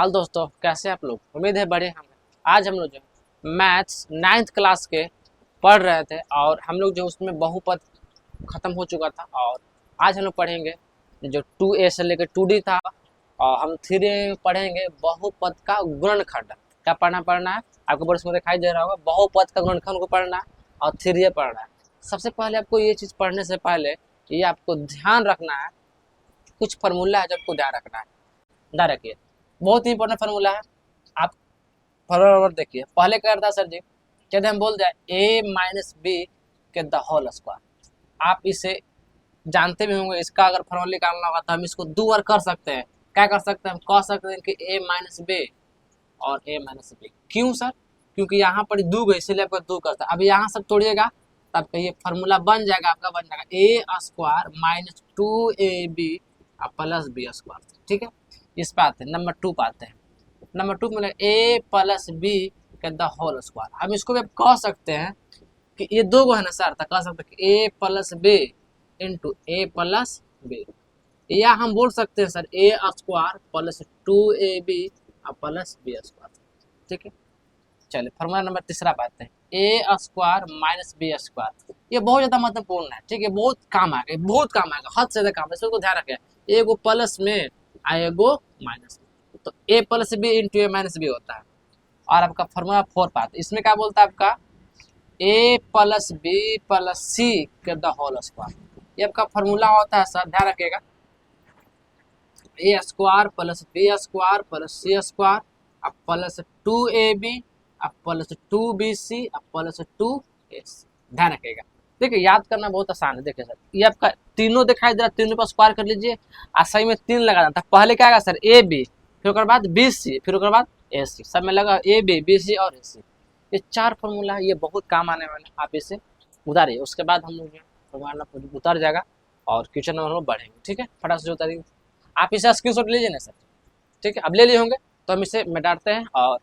हाल दोस्तों, कैसे आप लोग? उम्मीद है बढ़िया होंगे। आज हम लोग जो मैथ्स 9th क्लास के पढ़ रहे थे और हम लोग जो उसमें बहुपद खत्म हो चुका था। और आज हम लोग पढ़ेंगे जो 2A से लेकर 2D था और हम 3D में पढ़ेंगे बहुपद का गुणनखंड। क्या पढ़ना है आपको बोर्ड में दिखाई दे रहा होगा। बहुपद का गुणनखंड को पढ़ना है और 3D पढ़ना है। सबसे पहले आपको ये चीज़ पढ़ने से पहले ये आपको ध्यान रखना है, कुछ फार्मूला है जो आपको ध्यान रखना है। ध्यान रखिए, बहुत ही इंपॉर्टेंट फार्मूला है। आप फॉर्मूला देखिए, पहले क्या करता सर जी, कहते हम बोल जाए a माइनस बी के द होल स्क्वायर। आप इसे जानते भी होंगे, इसका अगर फॉर्मूला निकालना होगा तो हम इसको दो बार कर सकते हैं। क्या कर सकते हैं? हम कह सकते हैं कि a माइनस बी और a माइनस बी। क्यों सर? क्योंकि यहाँ पर दो गए इसलिए आपको दो करता है। अब यहाँ सब तोड़िएगा तो आपका ये फार्मूला बन जाएगा, आपका बन जाएगा a square minus 2ab plus B square. ठीक है, इस पे आते हैं, नंबर 2 पे आते हैं। नंबर 2 में a प्लस बी के द होल स्क्वायर। हम इसको भी कह सकते हैं कि ये दो गो है ना सर, तो कह सकते हैं कि a plus B into A plus B, या हम बोल सकते हैं sir a square plus 2ab plus B square. ठीक है, चलिए फॉर्मूला नंबर तीसरा पाते हैं, a square minus B square. ये बहुत ज़्यादा महत्वपूर्ण है। ठीक है, बहुत काम आएगा, बहुत काम आएगा, हद से ज़्यादा काम है, इसको ध्यान रखें। एगो प्लस में एगो माइनस में, तो a plus B into A minus B होता है। और आपका फॉर्मूला 4 पात, इसमें क्या बोलता है आपका a प्लस बी प्लस सी के द होल स्क्वायर। ये आपका फॉर्मूला होता है सर, ध्यान रखिएगा, a square plus B square plus C square plus 2ab plus 2bc plus 2ac। ध्यान रखिएगा, देखिए याद करना बहुत आसान है। देखिए सर, ये आपका तीनों दिखाई दे रहा है, तीनों पर स्क्वायर कर लीजिए और सही में 3 लगा था। पहले क्या आएगा सर ए बी, फिर उसके बाद बी सी, फिर उसके बाद ए सी, सब में लगा ए बी बी सी और ए सी। ये 4 फॉर्मूला है, ये बहुत काम आने वाले, आप इसे उतारिए। उसके बाद हम लोग फॉर्मूला उतर जाएगा और क्वेश्चन नंबर हम बढ़ेंगे। ठीक है, फटाक से उतारिए। आप इसे स्क्रीनशॉट लीजिए ना सर। ठीक है, अब ले लिए होंगे तो हम इसे मिटाते हैं और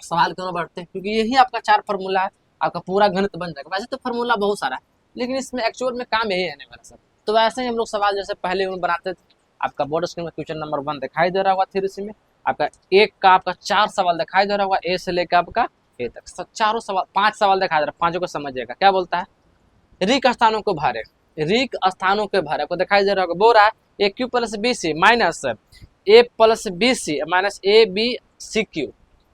सवाल क्यों बढ़ते हैं, क्योंकि यही आपका 4 फार्मूला है, आपका पूरा गणित बन जाएगा। वैसे तो फार्मूला बहुत सारा है, लेकिन इसमें एक्चुअल में काम यही रहने वाला सर। तो वैसे ही हम लोग सवाल जैसे पहले बनाते थे, आपका बोर्ड स्क्रीन में क्वेश्चन नंबर 1 दिखाई दे रहा होगा 3C में। आपका एक का आपका 4 सवाल दिखाई दे रहा होगा, ए से लेकर आपका ए तक। चारों सवाल 5 सवाल दिखाई दे रहा है, पांचों को समझिएगा। क्या बोलता है? रिक्त स्थानों को भरे, रिक्त स्थानों के भरे आपको दिखाई दे रहा होगा। बोल रहा है A Q plus B C minus A plus B C minus A B C Q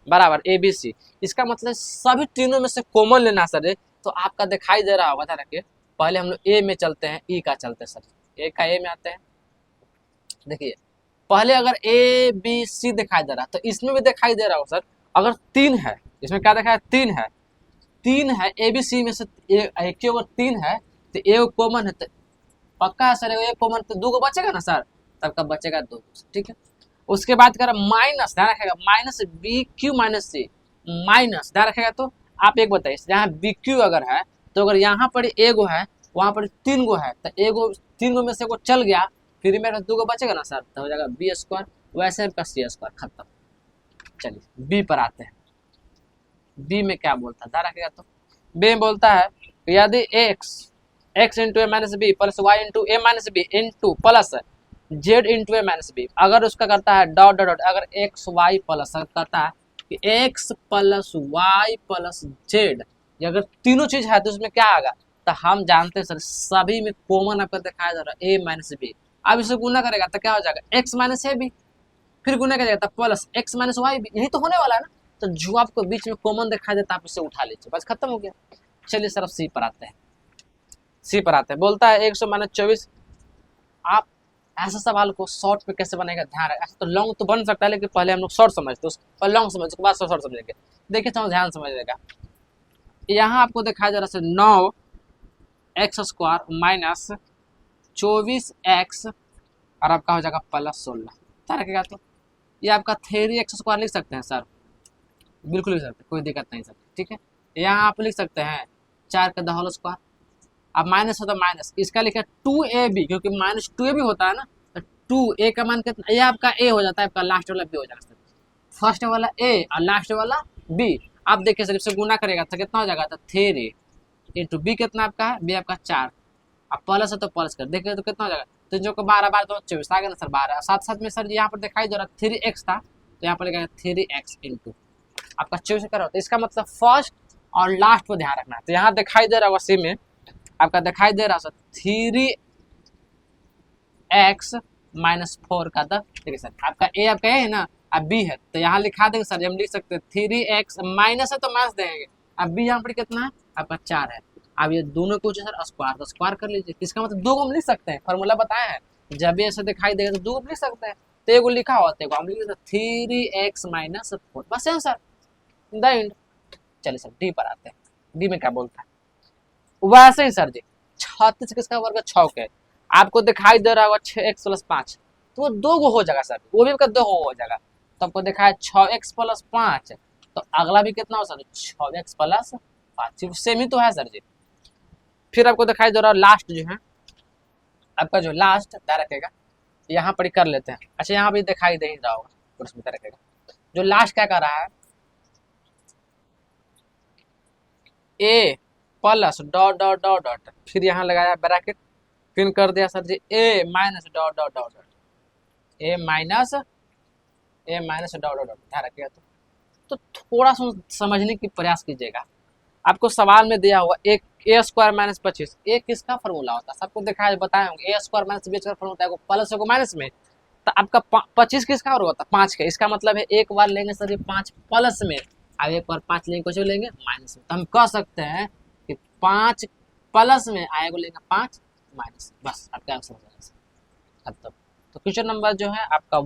बराबर ए बी सी। इसका मतलब सभी तीनों में से कॉमन लेना सर। तो आपका दिखाई दे रहा होगा, ध्यान रखिए। पहले हम लोग ए में चलते हैं, ई का चलते हैं सर। ए का ए में आते हैं। देखिए पहले अगर ए बी सी दिखाई दे रहा तो इसमें भी दिखाई दे रहा हो सर। अगर 3 है, इसमें क्या दिखाया? 3 है, 3 है ए बी सी में से एक अगर 3 है तो ए कॉमन है, तो पक्का है सर ए कॉमन, तो 2 को बचेगा ना सर, तब का बचेगा 2। ठीक है, उसके बाद कर माइनस, ध्यान रखेगा, माइनस बी क्यू माइनस सी माइनस, ध्यान रखेगा। तो आप एक बताइए, जहाँ बी क्यू अगर है तो अगर यहाँ पर एगो है, वहाँ पर 3 गो है, तो एगो 3 गो में से एगो चल गया, फिर मेरे 2 गो बचेगा ना सर, तो हो जाएगा बी स्क्वायर। वैसे आपका सी स्क्वायर खत्म। चलिए बी पर आते हैं। बी में क्या बोलता है, ध्यान रखेगा। तो बी में बोलता है यदि X into A minus B plus Y into A minus B into plus Z into A minus B, अगर उसका करता है डॉट डॉट डॉट, अगर एक्स वाई प्लस करता है कि X plus Y plus Z, अगर तीनों चीज है तो उसमें क्या आएगा? तो हम जानते हैं सर सभी में कॉमन आपको दिखाया जा रहा है ए माइनस बी। अब इसे गुना करेगा तो क्या हो जाएगा? एक्स माइनस ए बी, फिर गुना करेगा तो plus X minus Y B. यही तो होने वाला है ना। तो जो आपको बीच में कॉमन दिखाई देता है आप इसे उठा लीजिए, बस खत्म हो गया। चलिए सर सी पर आते हैं। सी पर आते हैं, बोलता है 100-24। आप ऐसा सवाल को शॉर्ट में कैसे बनेगा, ध्यान रखें। ऐसा तो लॉन्ग तो बन सकता है, लेकिन पहले हम लोग शॉर्ट समझते हैं, और लॉन्ग समझ उसके बाद शॉर्ट समझेंगे। देखिए तो ध्यान समझिएगा, यहाँ आपको दिखाई दे रहा है 9 एक्स स्क्वायर माइनस 24 एक्स और आपका हो जाएगा प्लस 16। ध्यान रखेगा। तो ये आपका 3 एक्स स्क्वायर लिख सकते हैं सर, बिल्कुल लिख सकते हैं, कोई दिक्कत नहीं सर। ठीक है, यहाँ आप लिख सकते हैं 4 का द होल स्क्वायर। अब माइनस होता है माइनस, इसका लिखा 2ab, क्योंकि माइनस 2ab होता है ना, तो 2a का मान कितना? ये आपका a हो जाता है, आपका लास्ट वाला b हो जाएगा सर। फर्स्ट वाला a और लास्ट वाला b। आप देखिए सर, इससे गुना करेगा तो कितना हो जाएगा? तो 3 इंटू बी कितना आपका है? बी आपका 4। अब प्लस है तो प्लस कर देखिए तो कितना हो जाएगा? तो जो को 12 12 तो 24 आ गया ना सर 12। साथ साथ में सर यहाँ पर दिखाई दे रहा 3x था, तो यहाँ पर लिखा 3x इंटू आपका 24 करा होता है। इसका मतलब फर्स्ट और लास्ट को ध्यान रखना है। तो यहाँ दिखाई दे रहा होगा सी में आपका दिखाई दे रहा है 3x माइनस 4 का द, ठीक है सर। आपका ए आपका ए है ना, अब बी है तो यहाँ लिखा देंगे सर, हम लिख सकते हैं 3x माइनस है तो माइनस देंगे। अब बी यहाँ पर कितना है आपका 4 है। अब ये दोनों को सर स्क्वायर तो स्क्वायर कर लीजिए। इसका मतलब दो को हम लिख सकते हैं, फॉर्मूला बताया है जब भी ऐसे दिखाई देगा तो दो को लिख सकते हैं। तो एगो लिखा होता है हम लिख सकते 3x माइनस 4 बस है सर, द एंड। चलिए सर डी पर आते हैं, डी में क्या बोलता है वैसे ही सर जी 36 किसका वर्ग 6 के आपको दिखाई दे रहा होगा 6x प्लस 5 तो वो दो गो हो जाएगा सर, वो भी आपका दो हो जाएगा। तो आपको दिखा है 6x प्लस 5 तो अगला भी कितना हो सर 6x प्लस 5 सेम ही तो है सर जी। फिर आपको दिखाई दे रहा है लास्ट जो है आपका जो लास्ट ध्यान रखेगा यहाँ पर ही कर लेते हैं। अच्छा यहाँ भी दिखाई दे ही रहा होगा उसमें रखेगा जो लास्ट क्या कर रहा है A plus dot dot dot dot फिर यहाँ लगाया ब्रैकेट फिर कर दिया sir ji A minus dot dot dot dot A minus dot dot dot ध्यान रखिएगा। तो थोड़ा सा समझने की प्रयास कीजिएगा। आपको सवाल में दिया हुआ एक ए स्क्वायर माइनस 25 ए किसका फॉर्मूला होता है सबको दिखाया बताए होंगे। A square minus B square formula होता है प्लस को माइनस में तो आपका 25 किसका होता है 5 का। इसका मतलब है एक बार लेंगे सर ये 5 प्लस में, अब एक बार 5 लेंगे कुछ लेंगे माइनस में। तो हम कह सकते हैं कि 5 प्लस में आएगा लेंगे 5 माइनस, बस आपका आंसर हो जाएगा खत्म। तो क्वेश्चन नंबर जो है आपका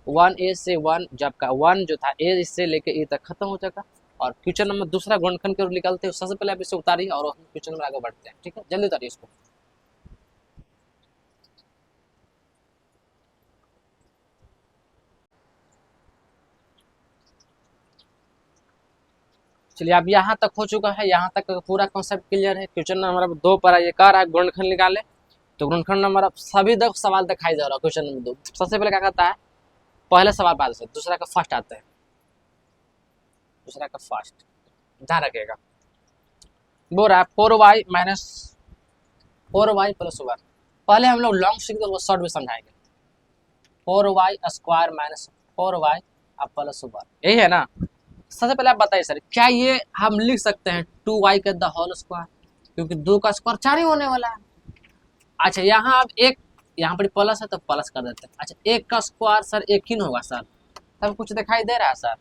1A से 1 जो आपका 1 जो था ए इससे लेके ए तक खत्म हो जाएगा। और क्वेश्चन नंबर दूसरा गुणनखंड के निकलते हैं सबसे पहले आप इसे उतारिए और क्वेश्चन नंबर आगे बढ़ते हैं, ठीक है जल्दी उतारिए इसको। चलिए अब यहाँ तक हो चुका है, यहाँ तक पूरा कॉन्सेप्ट क्लियर है। क्वेश्चन नंबर 2 पर ये कह रहा है गुणनखंड निकाले तो गुणनखंड नंबर अब सभी सवाल दिखाई दे रहा है। क्वेश्चन नंबर 2 सबसे पहले क्या कहता है पहले सवाल बाद से दूसरा का फर्स्ट आता है, दूसरा का फर्स्ट ध्यान रखिएगा। बोल रहा है 4y माइनस 4y प्लस 1। पहले हम लोग लॉन्ग सीख वो शॉर्ट में समझाएंगे। 4y square minus 4y plus 1 यही है ना। सबसे पहले आप बताइए सर क्या ये हम लिख सकते हैं 2y का द होल स्क्वायर क्योंकि 2 का स्क्वायर 4 ही होने वाला है। अच्छा यहाँ अब एक यहाँ पर प्लस है तो प्लस कर देते हैं। अच्छा एक का स्क्वायर सर एक ही होगा सर, तब कुछ दिखाई दे रहा है सर।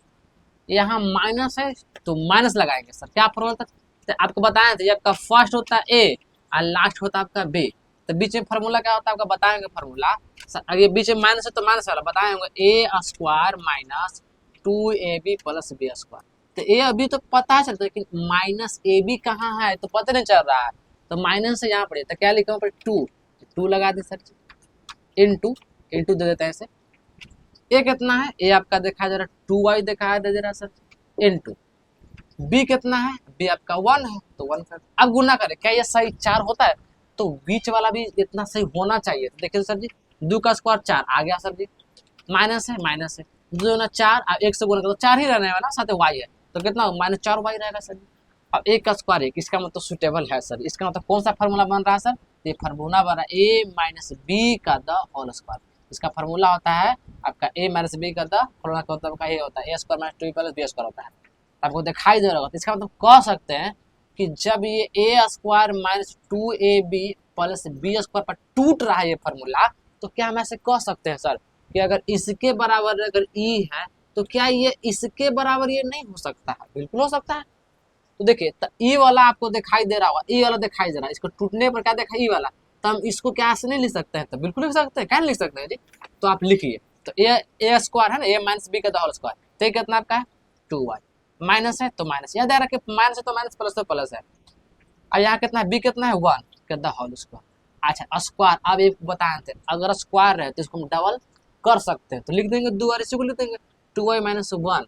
यहाँ माइनस है तो माइनस लगाएंगे सर, क्या फॉर्मूला था तो आपको बताया था आपका फर्स्ट होता है ए और लास्ट होता है आपका बी तो बीच में फॉर्मूला क्या होता है आपका बताएंगे फॉर्मूला सर। अगर बीच में माइनस है तो माइनस वाला बताएंगे A square minus 2ab plus B square. तो ए अभी तो पता है चलता है लेकिन माइनस ए बी कहाँ है तो पता नहीं चल रहा है तो माइनस है यहाँ पर तो क्या लिखा पर 2 लगा दे सर इंटू दे देते हैं ऐसे। ए कितना है ए आपका देखा जा रहा 2y दिखाया दे रहा सर इंटू बी कितना है बी आपका 1 है तो 1 कर अब गुना करें क्या ये सही 4 होता है तो बीच वाला भी इतना सही होना चाहिए। तो देखिए सर जी 2 का स्क्वायर 4 आ गया सर जी माइनस है 2 ना 4 अब 1 से गुना करो 4 ही रहने वाला साथ y है तो कितना माइनस 4y रहेगा सर जी। अब 1 का स्क्वायर 1 इसका मतलब सुटेबल है सर। इसका मतलब कौन सा फार्मूला बन रहा है सर ये फार्मूला बन रहा है a माइनस बी का द होल स्क्वायर। इसका फार्मूला होता है आपका a माइनस बी का द फार्मूला का मतलब ये होता है a square minus 2b plus B square होता है। आपको दिखाई दे रहा होगा तो इसका मतलब कह सकते हैं कि जब ये a square minus 2ab plus B square पर टूट रहा है ये फार्मूला तो क्या हम ऐसे कह सकते हैं सर कि अगर इसके बराबर अगर e है तो क्या ये इसके बराबर ये नहीं हो सकता है, बिल्कुल हो सकता है। तो देखिए ई वाला आपको दिखाई दे रहा होगा ई वाला दिखाई दे रहा है इसको टूटने पर क्या देखा ई वाला तो हम इसको क्या ऐसे नहीं लिख सकते हैं तो बिल्कुल लिख सकते हैं क्या नहीं लिख सकते हैं जी। तो आप लिखिए तो ए स्क्वायर है ना ए माइनस बी का द होल स्क्वायर तो ये कितना आपका है 2y माइनस है तो माइनस याद रखिए माइनस है तो माइनस प्लस तो प्लस है और यहाँ कितना है बी कितना है 1 का द होल स्क्वायर। अच्छा स्क्वायर अब एक बताए थे अगर स्क्वायर है तो इसको हम डबल कर सकते हैं तो लिख देंगे 2 और इसी को लिख देंगे 2y माइनस 1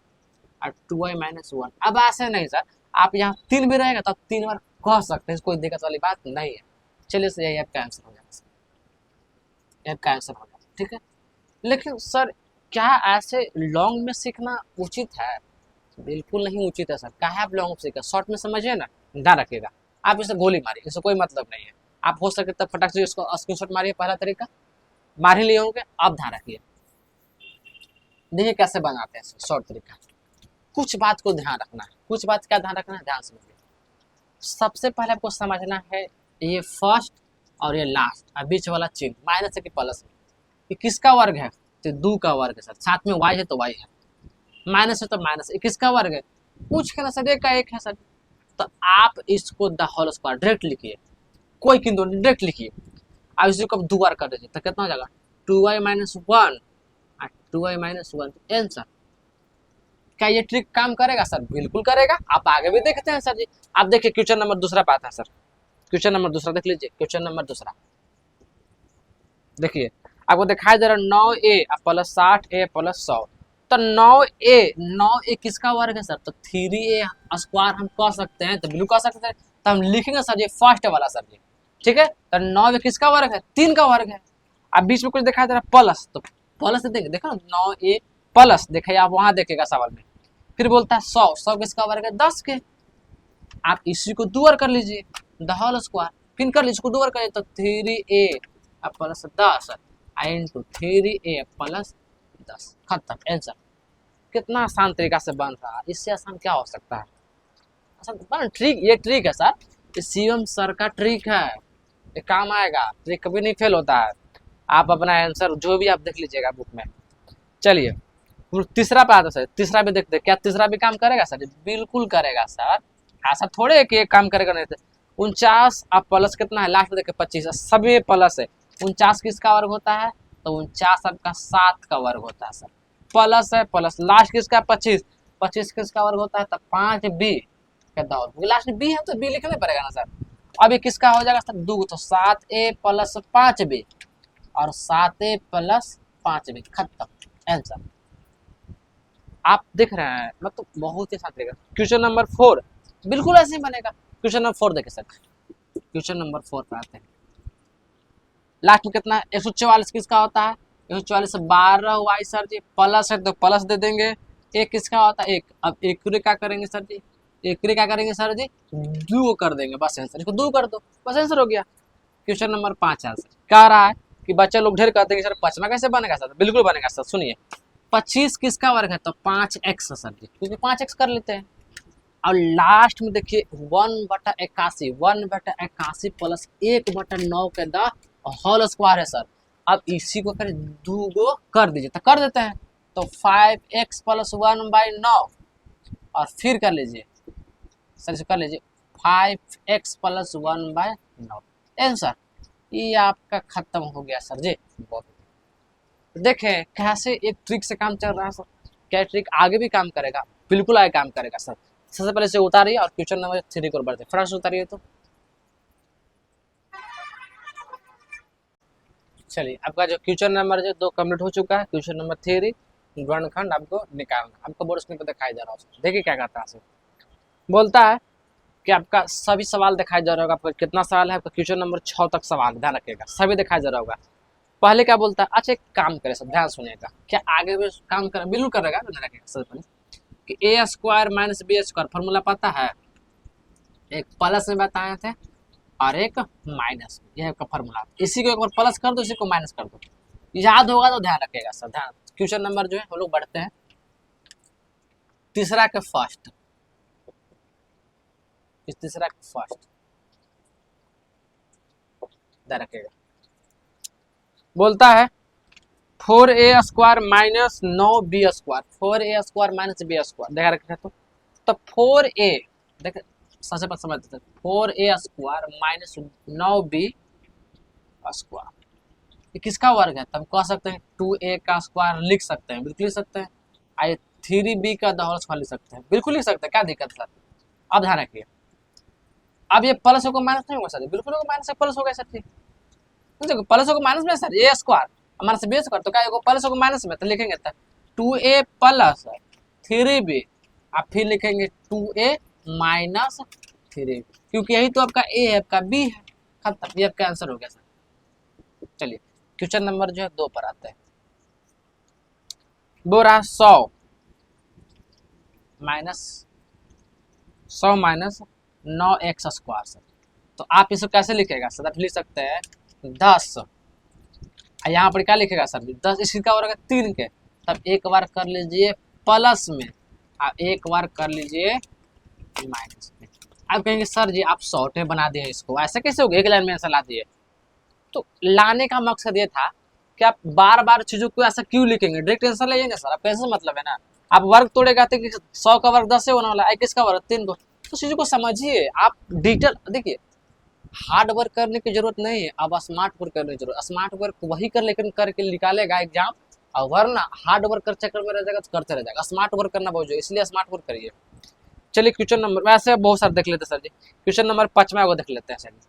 और 2y माइनस 1। अब ऐसे नहीं सर आप यहाँ 3 भी रहेगा तो 3 बार कह सकते हैं कोई दिक्कत वाली बात नहीं है। चलिए सर यही आपका आंसर हो जाएगा, आपका आंसर हो जाएगा ठीक है। लेकिन सर क्या ऐसे लॉन्ग में सीखना उचित है बिल्कुल नहीं उचित है सर। क्या है आप लॉन्ग सीखा शॉर्ट में समझिए ना ध्यान रखिएगा। आप इसे गोली मारिए इससे कोई मतलब नहीं है। आप हो सके तब फटाक से इसको स्क्रीनशॉट मारिए पहला तरीका मार ही लिए होंगे आप ध्यान रखिए देखिए कैसे बनाते हैं शॉर्ट तरीका। कुछ बात को ध्यान रखना है, कुछ बात क्या ध्यान रखना है, ध्यान समझिए। सबसे पहले आपको समझना है ये फर्स्ट और ये लास्ट और बीच वाला चिन्ह माइनस है कि प्लस है, ये किसका वर्ग है, तो 2 का वर्ग है सर। साथ में y है तो y है, माइनस है तो माइनस, ये किसका वर्ग है, पूछ के ना सर, एक का एक है सर। तो आप इसको द होल स्क्वायर डायरेक्ट लिखिए, कोई किंतु डायरेक्ट लिखिए। अब इसी को दो बार कर दीजिए तो कितना हो जाएगा, 2y माइनस 1 और 2y माइनस 1 आंसर। क्या ये ट्रिक काम करेगा सर, बिल्कुल करेगा। आप आगे भी देखते हैं सर जी। आप देखिए क्वेश्चन नंबर दूसरा पे आता है सर, क्वेश्चन नंबर दूसरा देख लीजिए, क्वेश्चन नंबर दूसरा देखिए, आपको दिखाई दे रहा है 9a प्लस 60a प्लस 100। तो 9a किसका वर्ग है सर, तो 3a स्क्वायर हम कह सकते हैं, तो बिल्कुल कह सकते हैं। तो हम लिखेंगे सर जी फर्स्ट वाला सर जी, ठीक है। तो 9a किसका वर्ग है, 3 का वर्ग है। अब बीच में कुछ दिखाई दे रहा है प्लस, तो प्लस देखेंगे, देखो 9a प्लस, देखिए आप वहां देखिएगा सवाल में। फिर बोलता है 100 किसका वर्ग है, 10 के। आप इसी को दो बार कर लीजिए, द होल स्क्वायर, फिर कर लीजिए इसको दो बार करिए, तो 3a plus 10 into 3a plus 10, खत्म आंसर। कितना आसान तरीका से बन रहा है, इससे आसान क्या हो सकता है। आसान ट्रिक, ये ट्रिक है सर, ये शिवम सर का ट्रिक है, ये काम आएगा, ट्रिक कभी नहीं फेल होता है। आप अपना आंसर जो भी आप देख लीजिएगा बुक में। चलिए तीसरा पे आता सर, तीसरा भी देखते क्या तीसरा भी काम करेगा सर, बिल्कुल करेगा सर। ऐसा थोड़े है कि एक काम करेगा नहीं। 49 अब प्लस कितना है लास्ट में देखिए 25, सभी प्लस है। 49 किसका वर्ग होता है, तो 49 आपका 7 का वर्ग होता है सर। प्लस है प्लस, लास्ट किसका 25, 25 किसका वर्ग होता है, तो 5b कहता है, लास्ट में b है तो b लिखना पड़ेगा ना सर। अब ये किसका हो जाएगा सर, 2, तो 7a प्लस 5b और 7a प्लस 5b, खत्म आंसर। आप दिख रहे हैं, मतलब बहुत ही साथ रहेगा। क्वेश्चन नंबर 4 बिल्कुल ऐसे ही बनेगा। क्वेश्चन नंबर 4 देखिए सर, क्वेश्चन नंबर 4 पे आते हैं। लास्ट में कितना है, 144 किसका होता है, 144 12y सर जी, प्लस है तो प्लस दे देंगे। एक किसका होता है, एक। अब एक क्या करेंगे सर जी, एक क्या करेंगे सर जी, 2 कर देंगे, बस आंसर। इसको 2 कर दो, बस आंसर हो गया। क्वेश्चन नंबर 5 आंसर कह रहा है कि बच्चे लोग ढेर कहते हैं कि सर 5वां कैसे बनेगा सर, बिल्कुल बनेगा सर। सुनिए 25 किसका वर्ग है, तो 5x सर जी, क्योंकि 5x कर लेते हैं। और लास्ट में देखिए 1/81, 1/81 प्लस 1/9 के द होल स्क्वायर है सर। अब इसी को फिर 2 गो कर दीजिए, तो कर देते हैं। तो 5x प्लस 1/9 और फिर कर लीजिए सर, इसे कर लीजिए 5x प्लस 1/9 आंसर। ये आपका खत्म हो गया सर जी। बहुत देखें कैसे एक ट्रिक से काम चल रहा है सर, क्या ट्रिक आगे भी काम करेगा, बिल्कुल आगे काम करेगा सर। सबसे पहले से उतारिए और क्वेश्चन नंबर 3 को बढ़ते फटाफट उतारिए। तो चलिए आपका जो क्वेश्चन नंबर जो 2 कंप्लीट हो चुका है, क्वेश्चन नंबर 3 गुणनखंड आपको निकालना, आपको बोर्ड स्क्रीन पर दिखाई दे रहा है। देखिए क्या कहता है, बोलता है कि आपका सभी सवाल दिखाई दे रहा होगा। आपका कितना सवाल है, आपका क्वेश्चन नंबर 6 तक सवाल, ध्यान रखिएगा सभी दिखाई दे रहा होगा। पहले क्या बोलता है, अच्छा एक काम करे सब, ध्यान सुनिएगा, क्या आगे भी काम कर बिल्कुल करेगा, ध्यान रखिएगा सबसे पहले कि a square minus B square formula पता है, एक प्लस में बताए थे और एक माइनस, यह का फॉर्मूला। इसी को एक बार प्लस कर दो, इसी को माइनस कर दो, याद होगा तो ध्यान रखिएगा सब। ध्यान, क्वेश्चन नंबर जो है हम लोग बढ़ते हैं तीसरा के फर्स्ट, तीसरा के फर्स्ट, ध्यान रखिएगा। बोलता है 4a square minus 9b square, 4a square minus b square, देखा रखे तो 4a देख सबसे पहले समझते हैं, 4a square minus 9b square ये किसका वर्ग है, तब कह सकते हैं 2a का स्क्वायर लिख सकते हैं, बिल्कुल लिख सकते हैं। आई 3b का द होल स्क्वायर लिख सकते हैं, बिल्कुल लिख सकते हैं, क्या दिक्कत है। अब ध्यान रखिए, अब ये प्लस को माइनस नहीं होगा सर, बिल्कुल माइनस से प्लस हो गया सर। ठीक, देखो प्लस को माइनस में sir a square minus b square, तो क्या होगा प्लस को माइनस में, तो लिखेंगे तो 2a प्लस 3b, आप फिर लिखेंगे 2a माइनस 3b, क्योंकि यही तो आपका a है, आपका b है, खत्म, ये आपका आंसर हो गया सर। चलिए क्वेश्चन नंबर जो है 2 पर आते हैं। बोल रहा 100 माइनस 9x स्क्वायर सर, तो आप इसको कैसे लिखेगा सर, आप लिख सकते हैं 10, यहाँ पर क्या लिखेगा सर 10, इसका वर्ग 3 के, तब एक बार कर लीजिए प्लस में, अब एक बार कर लीजिए माइनस में। अब कहेंगे सर जी आप शॉर्ट में बना दिए इसको, ऐसे कैसे हो गया, एक लाइन में ऐसा ला दिए। तो लाने का मकसद ये था कि आप बार बार चीजों को ऐसा क्यों लिखेंगे, डायरेक्ट आंसर ले ना सर, आप कैसे मतलब है ना, आप वर्ग तोड़ेगा तो 100 का वर्ग 10 से होने वाला है, 21 का वर्ग 3 को, तो चीजों को समझिए आप डिटेल। देखिए हार्ड वर्क करने की जरूरत नहीं है, अब स्मार्ट वर्क करने की जरूरत, स्मार्ट वर्क वही कर लेकिन करके निकालेगा एग्जाम, और वरना हार्ड वर्क कर चक्कर में रह जाएगा तो करते रह जाएगा। स्मार्ट वर्क करना बहुत, इसलिए स्मार्ट वर्क करिए। चलिए क्वेश्चन नंबर, वैसे बहुत सारे देख लेते हैं सर जी, क्वेश्चन नंबर 5वां को देख लेते हैं सर जी।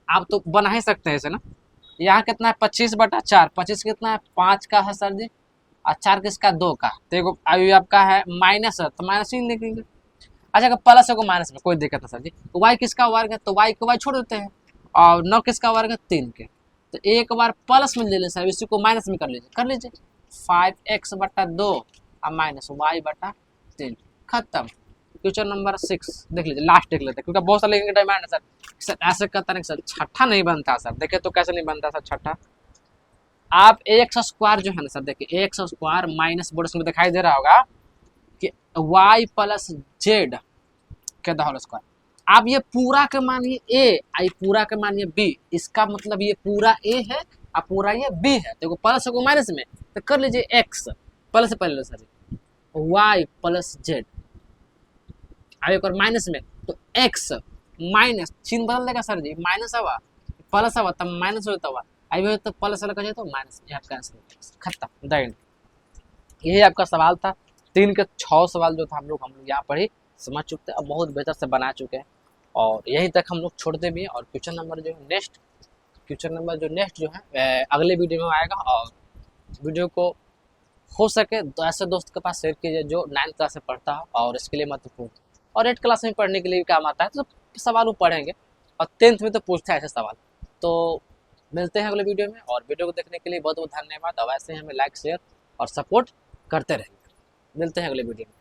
आप तो बना ही सकते हैं इसे ना, यहाँ कितना है 25/4, 25 कितना है 5 का है सर जी, और 4 किसका 2 का, तो अभी आपका है माइनस है तो माइनस ही लिखेंगे। अच्छा अगर प्लस है को माइनस में कोई दिक्कत नहीं सर जी, तो वाई किसका वर्ग है तो वाई को वाई छोड़ देते हैं, और 9 किसका वर्ग है 3 के, तो एक बार प्लस में ले लें सर, इसी को माइनस में कर लीजिए 5x/2 और माइनस y/3, खत्म। क्वेश्चन नंबर 6 देख लीजिए, लास्ट देख लेते हैं क्योंकि बहुत सारे डिमांड है सर ऐसे करता नहीं सर, छठा नहीं बनता सर, देखे तो कैसे नहीं बनता सर छठा। आप एक्स स्क्वायर जो है ना सर, देखिए एक्स स्क्वायर माइनस बोर्ड में दिखाई दे रहा होगा कि y प्लस जेड के द होल स्क्वायर, आप ये पूरा के मानिए a, आई पूरा के मानिए b, इसका मतलब ये पूरा a है और पूरा ये b है, तो प्लस को माइनस में तो कर लीजिए x प्लस से पहले सर y प्लस जेड, अब एक और माइनस में तो x माइनस चिन्ह बदल देगा सर जी, माइनस हवा प्लस हवा तब माइनस होता हुआ, आई तो प्लस लगा जाए तो माइनस, ये आपका आंसर खत्म द एंड। यही आपका सवाल था, 3 के 6 सवाल जो था हम लोग यहाँ पर ही समझ चुके थे, अब बहुत बेहतर से बना चुके हैं, और यहीं तक हम लोग छोड़ते भी हैं। और क्वेश्चन नंबर जो है नेक्स्ट, क्वेश्चन नंबर जो नेक्स्ट जो है अगले वीडियो में आएगा, और वीडियो को हो सके तो ऐसे दोस्त के पास शेयर कीजिए जो 9th क्लास में पढ़ता हो और इसके लिए महत्वपूर्ण, और 8th क्लास में पढ़ने के लिए भी काम आता है, तो सवाल वो पढ़ेंगे, और 10th में तो पूछता है ऐसे सवाल। तो मिलते हैं अगले वीडियो में, और वीडियो को देखने के लिए बहुत बहुत धन्यवाद, और वैसे हमें लाइक शेयर और सपोर्ट करते रहेंगे। मिलते हैं अगले वीडियो में।